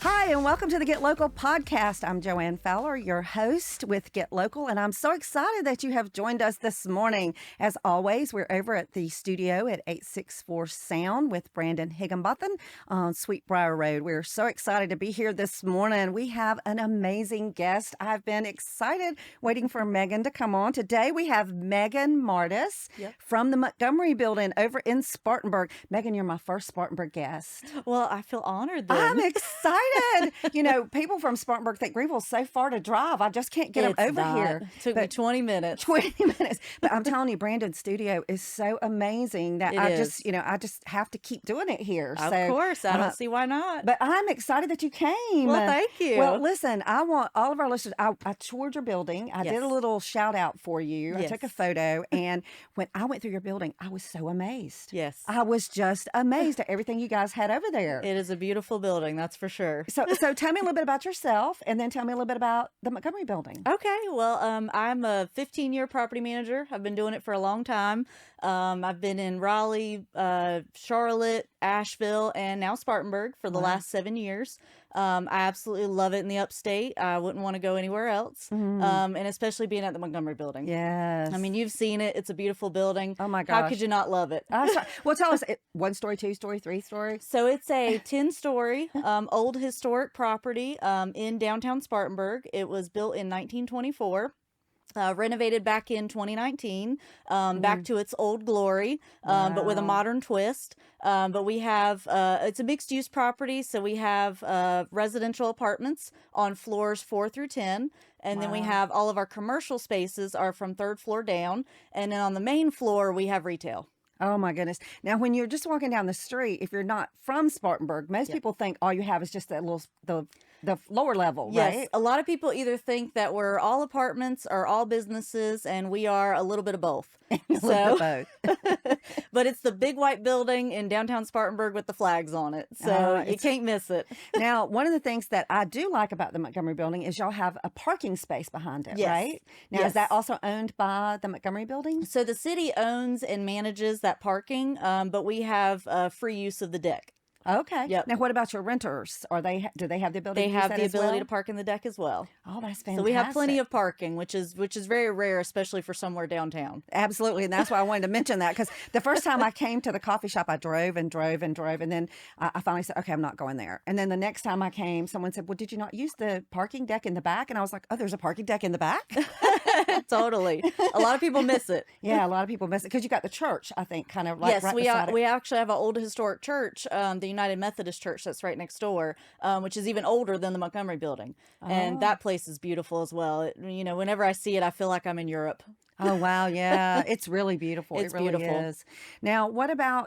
Hi, and welcome to the Get Local podcast. I'm Joanne Fowler, your host with Get Local, and I'm so excited that you have joined us this morning. As always, we're over at the studio at 864 Sound with Brandon Higginbotham on Sweetbriar Road. We're so excited to be here this morning. We have an amazing guest. I've been excited waiting for Megan to come on. Today we have Megan Mardis from the Montgomery building over in Spartanburg. Megan, you're my first Spartanburg guest. Well, I feel honored then. I'm excited. You know, people from Spartanburg think Greenville's so far to drive. I just can't get them over here. It took me 20 minutes. 20 minutes. But I'm telling you, Brandon's studio is so amazing that I just have to keep doing it here. Of course. I don't see why not. But I'm excited that you came. Well, thank you. Well, listen, I want all of our listeners, I toured your building. I did a little shout out for you. I took a photo. And when I went through your building, I was so amazed. Yes. I was just amazed at everything you guys had over there. It is a beautiful building, that's for sure. So tell me a little bit about yourself, and then tell me a little bit about the Montgomery building. Okay, well, I'm a 15-year property manager. I've been doing it for a long time. I've been in Raleigh, Charlotte, Asheville, and now Spartanburg for the last 7 years. I absolutely love it in the upstate. I wouldn't want to go anywhere else. And especially being at the Montgomery building. Yes. I mean, you've seen it. It's a beautiful building. Oh my gosh. How could you not love it? Well, tell us, 1 story, 2 story, 3 story? So it's a 10-story old historic property in downtown Spartanburg. It was built in 1924. Renovated back in 2019, back to its old glory, but with a modern twist. But we have, it's a mixed use property. So we have residential apartments on floors 4 through 10. And then we have all of our commercial spaces are from 3rd floor down. And then on the main floor, we have retail. Oh my goodness. Now, when you're just walking down the street, if you're not from Spartanburg, most people think all you have is just that little, the lower level, yes, right? A lot of people either think that we're all apartments or all businesses, and we are a little bit of both. Both. But it's the big white building in downtown Spartanburg with the flags on it. So you can't miss it. Now, one of the things that I do like about the Montgomery building is y'all have a parking space behind it, right? Now, is that also owned by the Montgomery building? So the city owns and manages that parking, but we have free use of the deck. Okay. Yep. Now, what about your renters? Do they have the ability? They to use have that the as ability well? to park in the deck as well. Oh, that's fantastic. So we have plenty of parking, which is very rare, especially for somewhere downtown. Absolutely, and that's why I wanted to mention that, because the first time I came to the coffee shop, I drove and drove and drove, and then I finally said, okay, I'm not going there. And then the next time I came, someone said, well, did you not use the parking deck in the back? And I was like, oh, there's a parking deck in the back? Totally. A lot of people miss it. Yeah, a lot of people miss it, because you got the church, I think, kind of like yes, right beside it. We actually have an old historic church, the United Methodist Church that's right next door, which is even older than the Montgomery building. And that place is beautiful as well. Whenever I see it, I feel like I'm in Europe. Oh, wow. Yeah. It's really beautiful. It's it really beautiful. is. Now,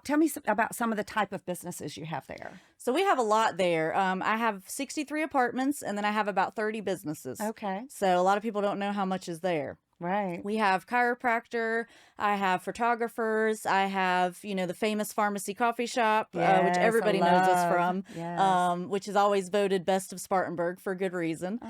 tell me about some of the type of businesses you have there. So we have a lot there. I have 63 apartments, and then I have about 30 businesses. Okay. So a lot of people don't know how much is there. Right. We have chiropractor, I have photographers, I have, the famous pharmacy coffee shop, which everybody knows us from, which is always voted best of Spartanburg for good reason.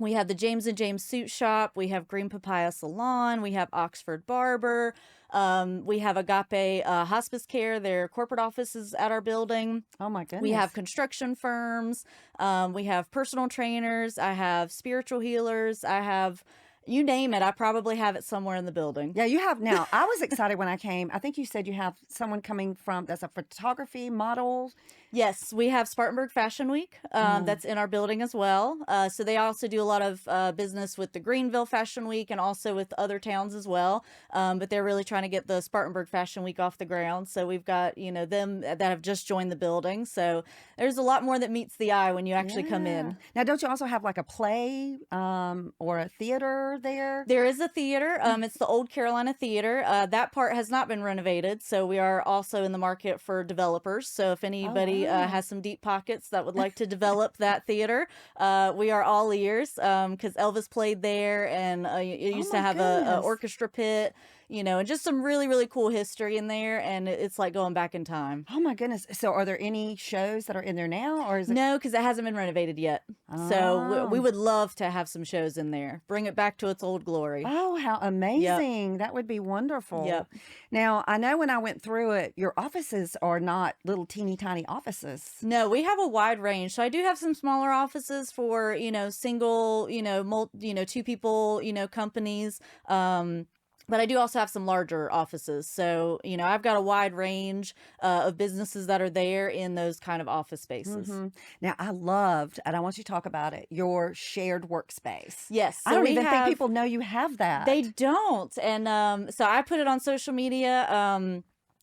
We have the James & James Suit Shop. We have Green Papaya Salon. We have Oxford Barber. We have Agape Hospice Care. Their corporate office is at our building. Oh, my goodness. We have construction firms. We have personal trainers. I have spiritual healers. I have... You name it, I probably have it somewhere in the building. Yeah, you have now. I was excited when I came. I think you said you have someone coming that's a photography model. Yes, we have Spartanburg Fashion Week that's in our building as well. So they also do a lot of business with the Greenville Fashion Week and also with other towns as well. But they're really trying to get the Spartanburg Fashion Week off the ground. So we've got, them that have just joined the building. So there's a lot more that meets the eye when you actually come in. Now, don't you also have like a play or a theater there? There is a theater. It's the Old Carolina Theater. That part has not been renovated. So we are also in the market for developers. So if anybody has some deep pockets that would like to develop that theater, we are all ears, because Elvis played there, and it used to have a orchestra pit. and just some really, really cool history in there. And it's like going back in time. Oh my goodness. So are there any shows that are in there now, or is it? No, because it hasn't been renovated yet. So we Oh. would love to have some shows in there. Bring it back to its old glory. Oh, how amazing. That would be wonderful. Yep. Now, I know when I went through it, your offices are not little teeny tiny offices. No, we have a wide range. So I do have some smaller offices for, single, two people, companies. But I do also have some larger offices. So, I've got a wide range of businesses that are there in those kind of office spaces. Now, I loved, and I want you to talk about it, your shared workspace. Yes. I So don't we even think have, people know you have that. they don't. And so I put it on social media.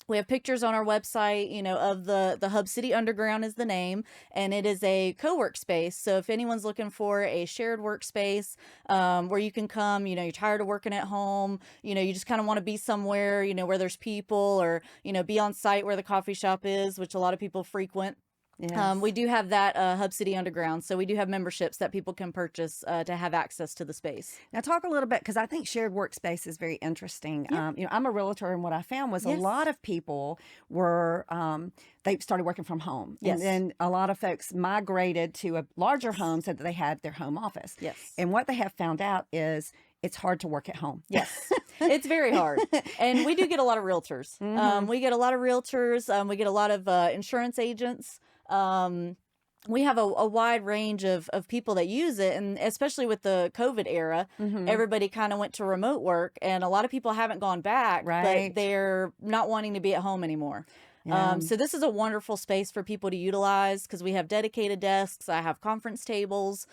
We have pictures on our website, of the Hub City Underground is the name, and it is a co-work space. So if anyone's looking for a shared workspace where you can come, you're tired of working at home, you just kind of want to be somewhere, where there's people, or, be on site where the coffee shop is, which a lot of people frequent. Yes. We do have that Hub City Underground, so we do have memberships that people can purchase to have access to the space. Now, talk a little bit, because I think shared workspace is very interesting. I'm a realtor, and what I found was a Yes. lot of people were, they started working from home. Yes. And then a lot of folks migrated to a larger home so that they had their home office. Yes. And what they have found out is it's hard to work at home. Yes, it's very hard. And we do get a lot of realtors. We get a lot of realtors. We get a lot of insurance agents. We have a wide range of people that use it, and especially with the COVID era, everybody kind of went to remote work, and a lot of people haven't gone back, Right. but they're not wanting to be at home anymore. Yeah. So this is a wonderful space for people to utilize because we have dedicated desks. I have conference tables.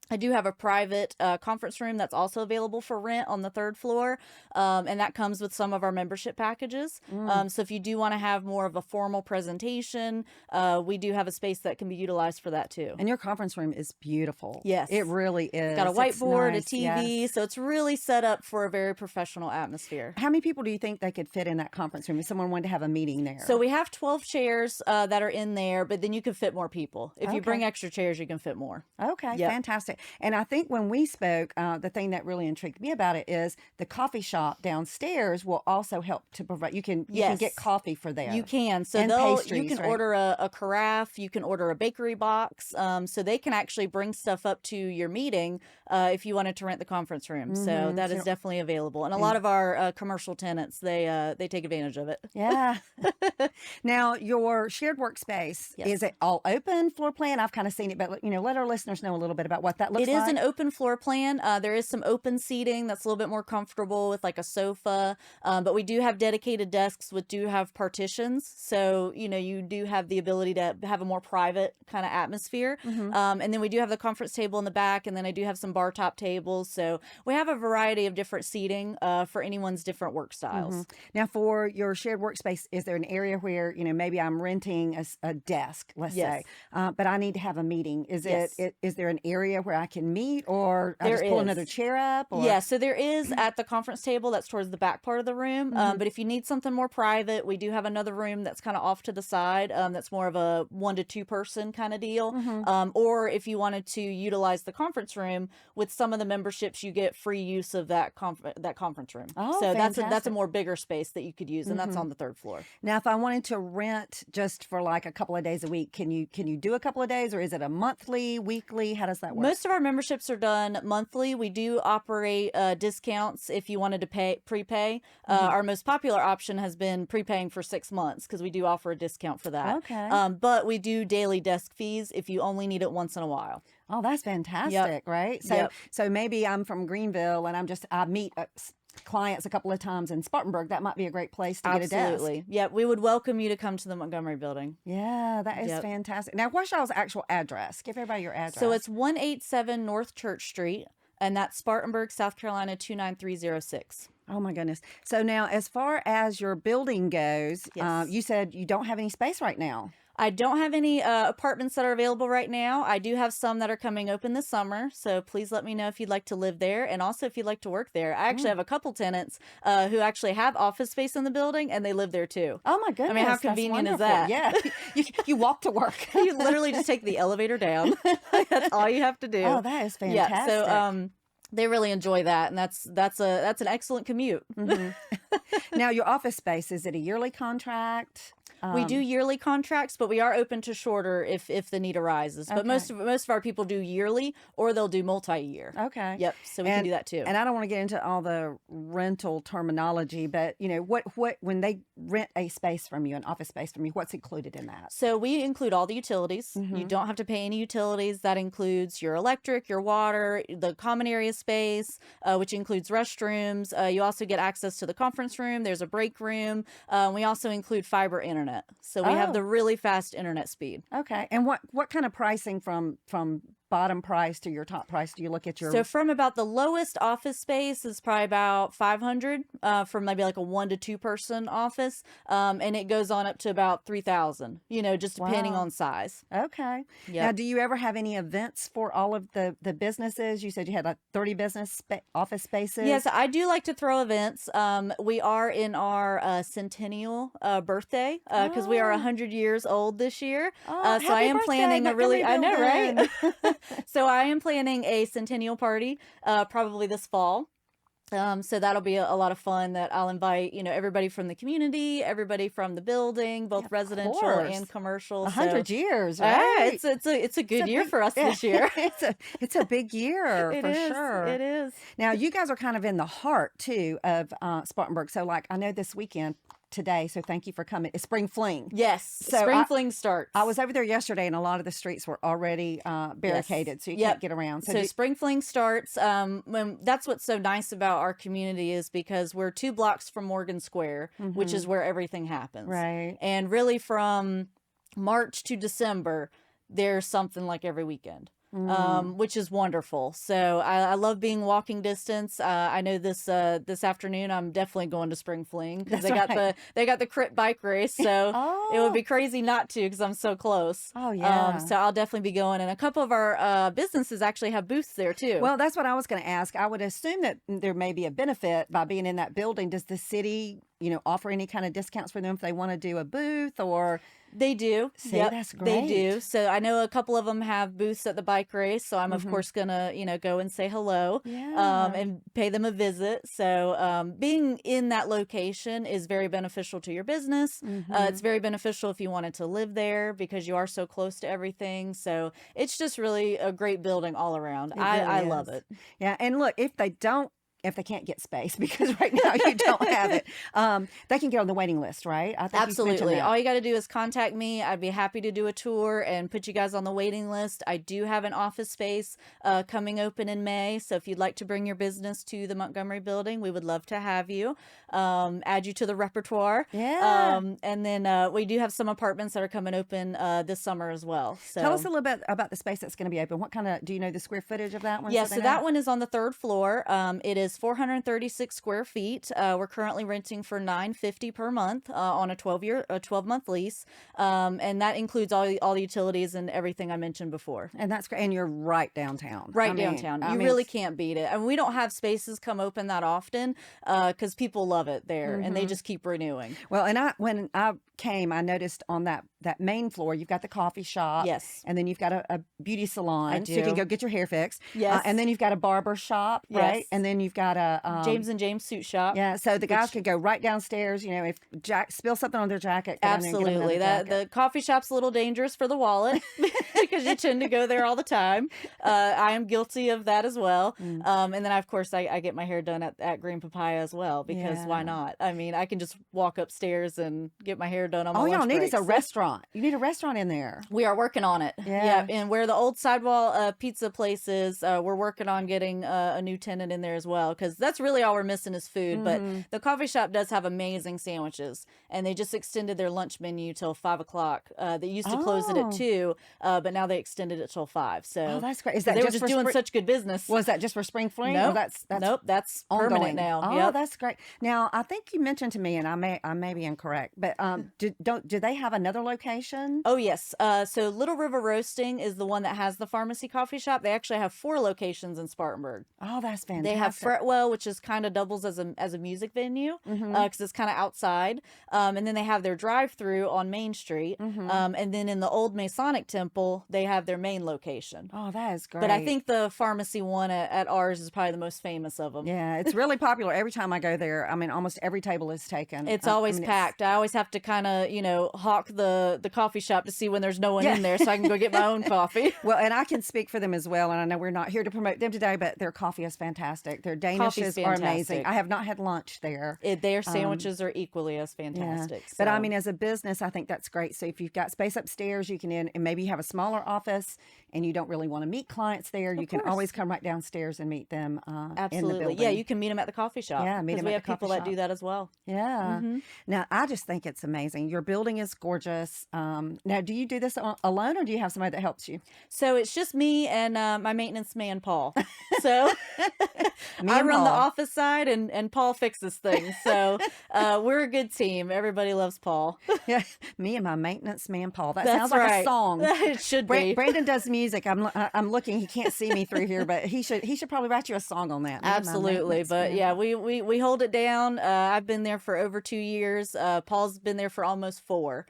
I do have a private conference room that's also available for rent on the third floor, and that comes with some of our membership packages. So if you do want to have more of a formal presentation, we do have a space that can be utilized for that too. And your conference room is beautiful. Yes. It really is. Got a It's whiteboard, nice. a TV, Yes. so it's really set up for a very professional atmosphere. How many people do you think they could fit in that conference room if someone wanted to have a meeting there? So we have 12 chairs that are in there, but then you can fit more people. If you bring Okay. extra chairs, you can fit more. Okay, Yep. fantastic. And I think when we spoke, the thing that really intrigued me about it is the coffee shop downstairs will also help to provide. You can Yes. get coffee for there. You can. So And you pastries, can right? order a carafe, you can order a bakery box. So they can actually bring stuff up to your meeting if you wanted to rent the conference room. So that is definitely available. And a lot of our commercial tenants, they take advantage of it. Yeah. Now, your shared workspace, Yes. is it all open floor plan? I've kind of seen it, but let our listeners know a little bit about what that looks It is like. an open floor plan. There is some open seating that's a little bit more comfortable with like a sofa. But we do have dedicated desks which do have partitions. So, you do have the ability to have a more private kind of atmosphere. And then we do have the conference table in the back. And then I do have some bar top tables. So we have a variety of different seating for anyone's different work styles. Now, for your shared workspace, is there an area where, maybe I'm renting a desk, let's Yes. say, but I need to have a meeting? Is Yes. is there an area where I can meet, or I There just pull is. another chair up? Or? Yeah, so there is at the conference table that's towards the back part of the room. But if you need something more private, we do have another room that's kind of off to the side. That's more of a 1 to 2 person kind of deal. Or if you wanted to utilize the conference room, with some of the memberships, you get free use of that conference room. Oh, so that's a fantastic. more bigger space that you could use, and that's on the third floor. Now, if I wanted to rent just for like a couple of days a week, can you do a couple of days, or is it a monthly, weekly? How does that work? Most of our memberships are done monthly. We do operate discounts if you wanted to prepay. Our most popular option has been prepaying for 6 months because we do offer a discount for that. Okay. But we do daily desk fees if you only need it once in a while. Oh, that's fantastic, right? So, Yep. so maybe I'm from Greenville and I meet clients a couple of times in Spartanburg. That might be a great place to get a desk. Absolutely. Yeah, we would welcome you to come to the Montgomery building. Yeah, that is Yep. fantastic. Now, what's y'all's actual address? Give everybody your address. So it's 187 North Church Street, and that's Spartanburg, South Carolina 29306. Oh my goodness. So now, as far as your building goes, Yes. you said you don't have any space right now. I don't have any apartments that are available right now. I do have some that are coming open this summer, so please let me know if you'd like to live there, and also if you'd like to work there. I actually have a couple tenants who actually have office space in the building, and they live there too. Oh my goodness. how that's convenient is wonderful. that? Yeah. you walk to work. You literally just take the elevator down. That's all you have to do. Oh, that is fantastic. Yeah. So They really enjoy that, and that's an excellent commute. Hmm. Now, your office space, is it a yearly contract? We do yearly contracts, but we are open to shorter if the need arises. But Okay. most of our people do yearly, or they'll do multi-year. Okay. Yep, so we can do that too. And I don't want to get into all the rental terminology, but what when they rent a space from you, an office space from you, what's included in that? So we include all the utilities. You Mhm. don't have to pay any utilities. That includes your electric, your water, the common area space, which includes restrooms. You also get access to the conference room. There's a break room. We also include fiber internet. So we have Oh. the really fast internet speed. Okay. And what kind of pricing from bottom price to your top price do you look at your? So from about the lowest office space is probably about 500 for maybe like a 1 to 2 person office, and it goes on up to about 3,000. Just depending Wow. on size. Okay. Now, Yep. do you ever have any events for all of the businesses? You said you had like 30 office spaces. Yes, I do like to throw events. We are in our centennial birthday because we are Oh. 100 years old this year. Oh, So I happy am planning a Montgomery really, I know, right? building. So I am planning a centennial party probably this fall. So that'll be a lot of fun that I'll invite, everybody from the community, everybody from the building, both Of residential course. and commercial. 100 years, Yeah, right? it's a good a year big- for us this year. it's a big year It for is. sure. It is. Now, you guys are kind of in the heart too of Spartanburg. So, like, I know this weekend today. So, thank you for coming. It's Spring Fling. Yes. So Spring Fling starts. I was over there yesterday, and a lot of the streets were already barricaded, so you can't Yep. get around. So Spring Fling starts. That's what's so nice about our community is because we're 2 blocks from Morgan Square, which is where everything happens. Right. And really from March to December, there's something like every weekend. Which is wonderful. So I love being walking distance. I know this afternoon I'm definitely going to Spring Fling because That's they got the crit bike race. So it would be crazy not to because I'm so close. Oh, yeah. So I'll definitely be going, and a couple of our businesses actually have booths there too. Well, that's what I was going to ask. I would assume that there may be a benefit by being in that building. Does the city, offer any kind of discounts for them if they want to do a booth or? They do. See, Yep, that's they do. great. So I know a couple of them have booths at the bike race. So I'm of course gonna, go and say hello, Yeah. and pay them a visit. So being in that location is very beneficial to your business. It's very beneficial if you wanted to live there because you are so close to everything. So it's just really a great building all around. It I really love is. it. Yeah, and look, if they can't get space because right now you don't have it, they can get on the waiting list, right? I think you mentioned Absolutely. that. All you got to do is contact me. I'd be happy to do a tour and put you guys on the waiting list. I do have an office space coming open in May. So if you'd like to bring your business to the Montgomery building, we would love to have you. Add you to the repertoire. Yeah. And then we do have some apartments that are coming open this summer as well. So Tell us a little bit about the space that's going to be open. What kind of, do you know the square footage of that one? Yeah, they so know? that one is on the 3rd floor. It is 436 square feet. We're currently renting for $950 per month on a 12-month lease, and that includes all the utilities and everything I mentioned before. And that's great. And you're right downtown. Right downtown. You really can't beat it. And we don't have spaces come open that often because people love it there and they just keep renewing. Well, and when I came, I noticed on that main floor, you've got the coffee shop. Yes. And then you've got a beauty salon. So you do. can go get your hair fixed. Yes. And then you've got a barber shop, right? Yes. And then you've got a James and James suit shop. Yeah, so the guys could go right downstairs. If Jack spill something on their jacket, go down there and get them Absolutely. another jacket. The coffee shop's a little dangerous for the wallet because you tend to go there all the time. I am guilty of that as well. And then, of course, I get my hair done at Green Papaya as well because why Yeah. not? I mean, I can just walk upstairs and get my hair done on my All y'all lunch need is a breaks. restaurant. You need a restaurant in there. We are working on it. Yeah. And where the old sidewall pizza place is, we're working on getting a new tenant in there as well because that's really all we're missing is food. But the coffee shop does have amazing sandwiches, and they just extended their lunch menu till 5 o'clock. They used to close it Oh. at 2, but now they extended it till 5. So Oh, that's great. Is that they were just just for doing spring? such good business. Was that just for Spring Fling? Nope. Or that's Nope, that's ongoing permanent now. Oh, Yep. that's great. Now, I think you mentioned to me, and I may be incorrect, but do they have another location? Oh, yes. So Little River Roasting is the one that has the pharmacy coffee shop. They actually have 4 locations in Spartanburg. Oh, that's fantastic. They have Chartwell, which is kind of doubles as a music venue because it's kind of outside. And then they have their drive-through on Main Street. And then in the old Masonic Temple, they have their main location. Oh, that is great. But I think the pharmacy one at ours is probably the most famous of them. Yeah, it's really popular. Every time I go there, I mean, almost every table is taken. It's always packed. I always have to kind of, hawk the coffee shop to see when there's no one in there so I can go get my own coffee. Well, and I can speak for them as well. And I know we're not here to promote them today, but their coffee is fantastic. Their Danishes are amazing. I have not had lunch there. Their sandwiches are equally as fantastic. Yeah. But I mean, as a business, I think that's great. So if you've got space upstairs, you can and maybe you have a smaller office and you don't really want to meet clients there, you can always come right downstairs and meet them Absolutely. in the building. Yeah, you can meet them at the coffee shop. Yeah, meet them we at have the coffee people shop. that do that as well. Yeah. Now, I just think it's amazing. Your building is gorgeous. Now, do you do this alone or do you have somebody that helps you? So it's just me and my maintenance man, Paul. So I run Paul. the office side and Paul fixes things. So we're a good team. Everybody loves Paul. Yeah, me and my maintenance man, Paul. That That's sounds like right. a song. It should be. Brandon does music. I'm looking. He can't see me through here, but he should probably write you a song on that. Absolutely. But yeah, we hold it down. I've been there for over 2 years. Paul's been there for almost 4.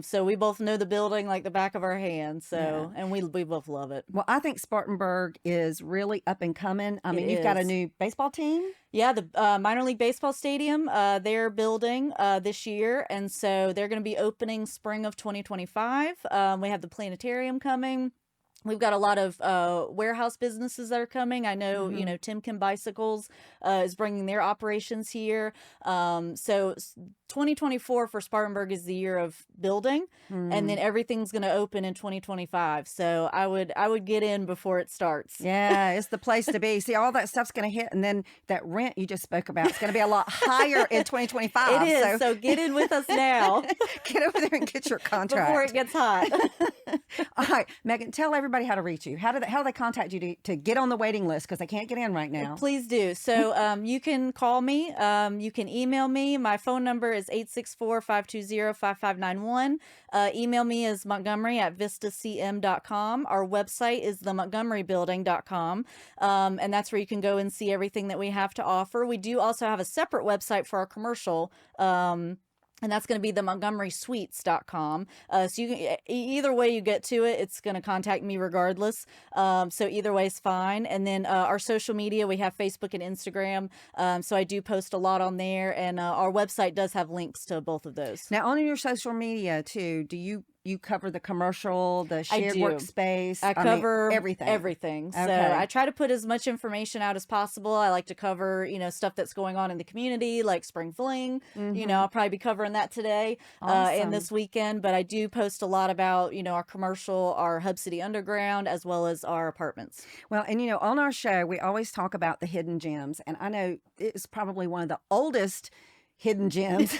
So we both know the building like the back of our hand. So and we both love it. Well, I think Spartanburg is really up and coming. I mean, you've got a new baseball team. Yeah, the minor league baseball stadium, they're building this year. And so they're going to be opening spring of 2025. We have the planetarium coming. We've got a lot of warehouse businesses that are coming. I know, Timken Bicycles is bringing their operations here. So 2024 for Spartanburg is the year of building, and then everything's going to open in 2025. So I would get in before it starts. Yeah, it's the place to be. See, all that stuff's going to hit, and then that rent you just spoke about, it's going to be a lot higher in 2025. It is. So get in with us now. Get over there and get your contract before it gets hot. All right, Megan, tell everybody how to reach you. How do they contact you to get on the waiting list because they can't get in right now? Please do. So you can call me. You can email me. My phone number is 864-520-5591. Email me is montgomery@vistacm.com. Our website is themontgomerybuilding.com. And that's where you can go and see everything that we have to offer. We do also have a separate website for our commercial, and that's going to be the montgomerysuites.com. So you can, either way you get to it, it's going to contact me regardless. So either way is fine. And then our social media, we have Facebook and Instagram. So I do post a lot on there. And our website does have links to both of those. Now, on your social media, too, do you cover the commercial, the shared workspace? I cover everything. Everything. So Okay. I try to put as much information out as possible. I like to cover, stuff that's going on in the community, like Spring Fling. I'll probably be covering that today and this weekend. But I do post a lot about, our commercial, our Hub City Underground, as well as our apartments. Well, and on our show, we always talk about the hidden gems. And I know it's probably one of the oldest hidden gems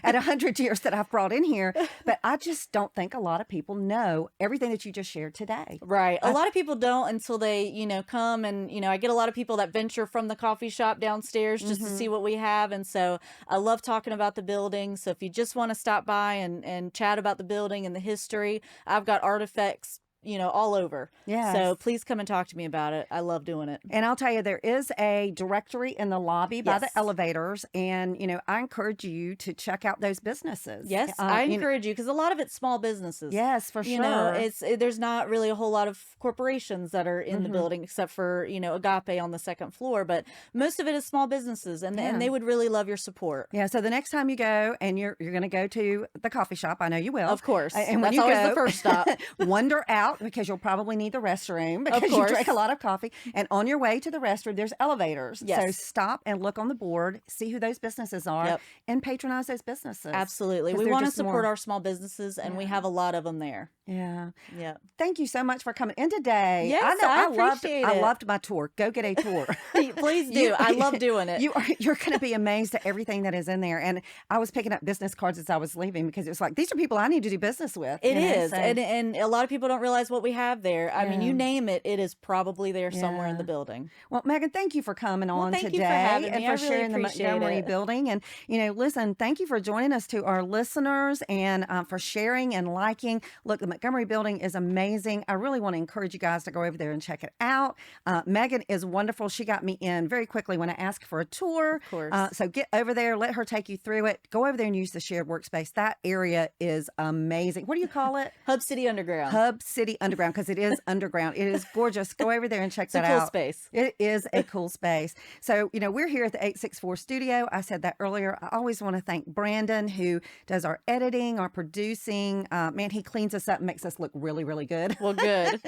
at 100 years that I've brought in here, but I just don't think a lot of people know everything that you just shared today. Right. A lot of people don't until they, come and, I get a lot of people that venture from the coffee shop downstairs just to see what we have. And so I love talking about the building. So if you just want to stop by and chat about the building and the history, I've got artifacts all over. Yeah. So please come and talk to me about it. I love doing it. And I'll tell you, there is a directory in the lobby by the elevators. And, I encourage you to check out those businesses. Yes, I encourage you because a lot of it's small businesses. Yes, for sure. There's not really a whole lot of corporations that are in the building except for, Agape on the second floor. But most of it is small businesses and they would really love your support. Yeah. So the next time you go and you're going to go to the coffee shop, I know you will. Of course. And when That's you always go, the first stop. Wander out because you'll probably need the restroom because you drink a lot of coffee. And on your way to the restroom, there's elevators. Yes. So stop and look on the board, see who those businesses are, and patronize those businesses. Absolutely. We want to support our small businesses, and we have a lot of them there. Yeah. Yeah. Thank you so much for coming in today. Yes, I appreciate it. I loved my tour. Go get a tour. Please do. I love doing it. You're going to be amazed at everything that is in there. And I was picking up business cards as I was leaving because it was like, these are people I need to do business with. It is. And a lot of people don't realize realize what we have there. I mean, Yeah. you name it, it is probably there somewhere in Yeah. the building. Well, Megan, thank you for coming on thank you today for having and me. for I really sharing the appreciate Montgomery it. building. And, listen, thank you for joining us to our listeners and for sharing and liking. Look, the Montgomery building is amazing. I really want to encourage you guys to go over there and check it out. Megan is wonderful. She got me in very quickly when I asked for a tour. Of course. So get over there, let her take you through it. Go over there and use the shared workspace. That area is amazing. What do you call it? Hub City Underground. Hub City Underground, because it is underground. It is gorgeous. Go over there and check It's a that cool out. space. It is a cool space. So, we're here at the 864 studio. I said that earlier. I always want to thank Brandon, who does our editing, our producing. Man, he cleans us up and makes us look really, really good. Well, good.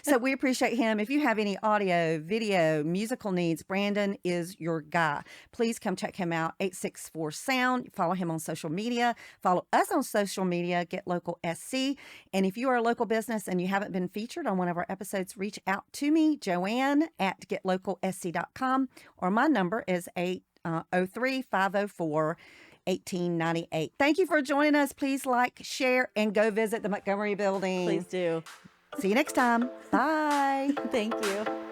So we appreciate him. If you have any audio, video, musical needs, Brandon is your guy. Please come check him out, 864 Sound. Follow him on social media. Follow us on social media, Get Local SC. And if you are a local business and you haven't been featured on one of our episodes, reach out to me, Joanne at getlocalsc.com, or my number is 803-504-1898. Thank you for joining us. Please like, share, and go visit the Montgomery building. Please do. See you next time. Bye. Thank you.